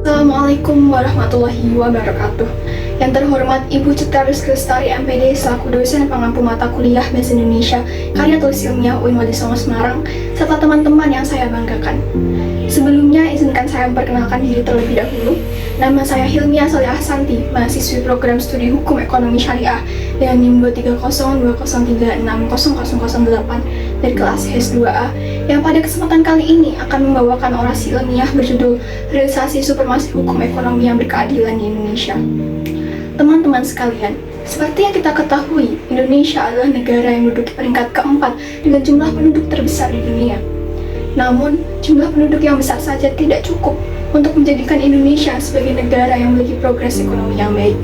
Assalamualaikum warahmatullahi wabarakatuh. Yang terhormat Ibu Citra Rizky Lestari MPD selaku dosen pengampu mata kuliah Bahasa Indonesia Karya Tulis Ilmiah UIN Wali Songo Semarang, serta teman-teman yang saya banggakan. Sebelumnya, izinkan saya memperkenalkan diri terlebih dahulu. Nama saya Hilmia Solihah Santi, mahasiswi program studi Hukum Ekonomi Syariah dengan NIM 23020360008 dari kelas HES2A, yang pada kesempatan kali ini akan membawakan orasi ilmiah berjudul Realisasi Supremasi Hukum Ekonomi yang Berkeadilan di Indonesia. Teman-teman sekalian, seperti yang kita ketahui, Indonesia adalah negara yang menduduki peringkat keempat dengan jumlah penduduk terbesar di dunia. Namun, jumlah penduduk yang besar saja tidak cukup untuk menjadikan Indonesia sebagai negara yang memiliki progres ekonomi yang baik.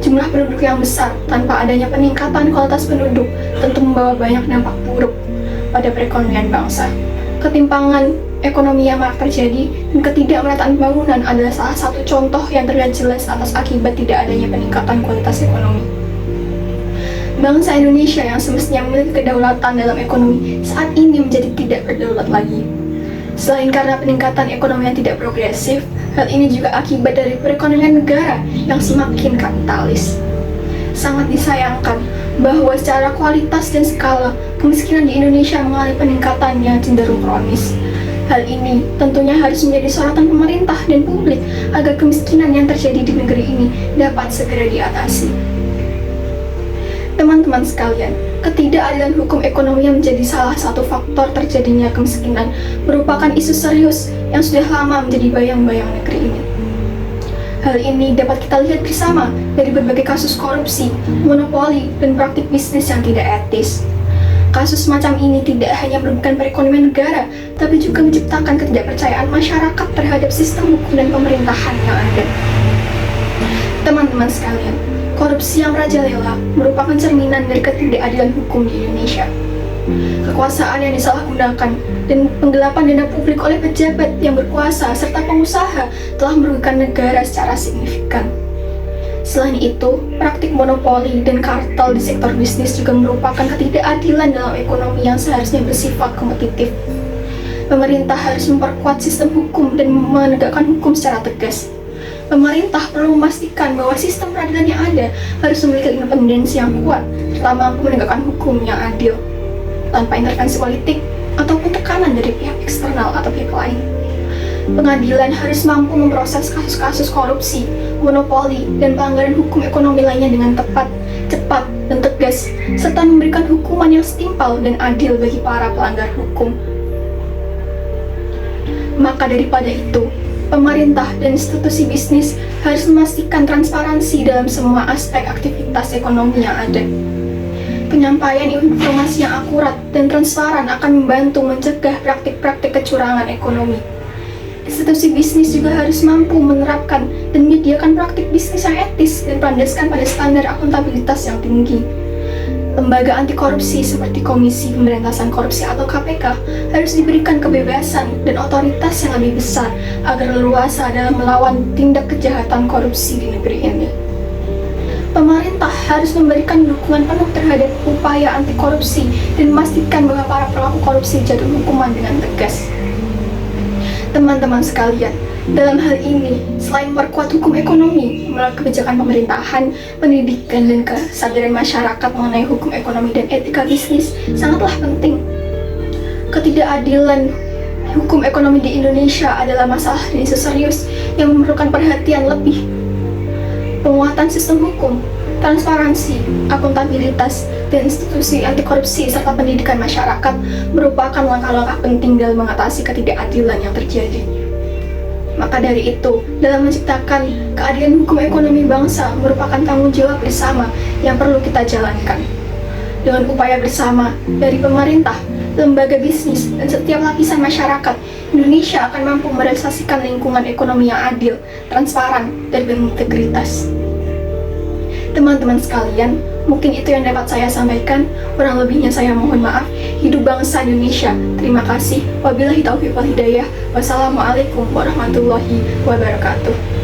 Jumlah penduduk yang besar tanpa adanya peningkatan kualitas penduduk tentu membawa banyak dampak buruk pada perekonomian bangsa. Ketimpangan ekonomi yang marak terjadi dan ketidakmerataan pembangunan adalah salah satu contoh yang terlihat jelas atas akibat tidak adanya peningkatan kualitas ekonomi. Bangsa Indonesia yang semestinya memiliki kedaulatan dalam ekonomi saat ini menjadi tidak berdaulat lagi. Selain karena peningkatan ekonomi yang tidak progresif, hal ini juga akibat dari perekonomian negara yang semakin kapitalis. Sangat disayangkan bahwa secara kualitas dan skala, kemiskinan di Indonesia mengalami peningkatan yang cenderung kronis. Hal ini tentunya harus menjadi sorotan pemerintah dan publik agar kemiskinan yang terjadi di negeri ini dapat segera diatasi. Teman-teman sekalian, ketidakadilan hukum ekonomi yang menjadi salah satu faktor terjadinya kemiskinan merupakan isu serius yang sudah lama menjadi bayang-bayang negeri ini. Hal ini dapat kita lihat bersama dari berbagai kasus korupsi, monopoli, dan praktik bisnis yang tidak etis. Kasus semacam ini tidak hanya merugikan perekonomian negara, tapi juga menciptakan ketidakpercayaan masyarakat terhadap sistem hukum dan pemerintahan yang ada. Teman-teman sekalian, korupsi yang merajalela merupakan cerminan dari ketidakadilan hukum di Indonesia. Kekuasaan yang disalahgunakan dan penggelapan dana publik oleh pejabat yang berkuasa serta pengusaha telah merugikan negara secara signifikan. Selain itu, praktik monopoli dan kartel di sektor bisnis juga merupakan ketidakadilan dalam ekonomi yang seharusnya bersifat kompetitif. Pemerintah harus memperkuat sistem hukum dan menegakkan hukum secara tegas. Pemerintah perlu memastikan bahwa sistem peradilan yang ada harus memiliki independensi yang kuat, serta mampu menegakkan hukum yang adil, tanpa intervensi politik ataupun tekanan dari pihak eksternal atau pihak lain. Pengadilan harus mampu memproses kasus-kasus korupsi, monopoli, dan pelanggaran hukum ekonomi lainnya dengan tepat, cepat, dan tegas, serta memberikan hukuman yang setimpal dan adil bagi para pelanggar hukum. Maka daripada itu, pemerintah dan institusi bisnis harus memastikan transparansi dalam semua aspek aktivitas ekonomi yang ada. Penyampaian informasi yang akurat dan transparan akan membantu mencegah praktik-praktik kecurangan ekonomi. Institusi bisnis juga harus mampu menerapkan dan menyediakan praktik bisnis yang etis dan berlandaskan pada standar akuntabilitas yang tinggi. Lembaga anti korupsi seperti Komisi Pemberantasan Korupsi atau KPK harus diberikan kebebasan dan otoritas yang lebih besar agar leluasa dalam melawan tindak kejahatan korupsi di negeri ini. Pemerintah harus memberikan dukungan penuh terhadap upaya anti korupsi dan memastikan bahwa para pelaku korupsi jatuh hukuman dengan tegas. Teman-teman sekalian, dalam hal ini, selain memperkuat hukum ekonomi melalui kebijakan pemerintahan, pendidikan, dan kesadaran masyarakat mengenai hukum ekonomi dan etika bisnis sangatlah penting. Ketidakadilan hukum ekonomi di Indonesia adalah masalah dan isu serius yang memerlukan perhatian lebih. Penguatan sistem hukum, transparansi, akuntabilitas, dan institusi anti korupsi serta pendidikan masyarakat merupakan langkah-langkah penting dalam mengatasi ketidakadilan yang terjadi. Maka dari itu, dalam menciptakan keadilan hukum ekonomi bangsa merupakan tanggung jawab bersama yang perlu kita jalankan. Dengan upaya bersama dari pemerintah, lembaga bisnis, dan setiap lapisan masyarakat, Indonesia akan mampu merealisasikan lingkungan ekonomi yang adil, transparan, dan berintegritas. Teman-teman sekalian, mungkin itu yang dapat saya sampaikan. Kurang lebihnya saya mohon maaf. Hidup bangsa Indonesia. Terima kasih. Wabillahi taufiq wal hidayah. Wassalamualaikum warahmatullahi wabarakatuh.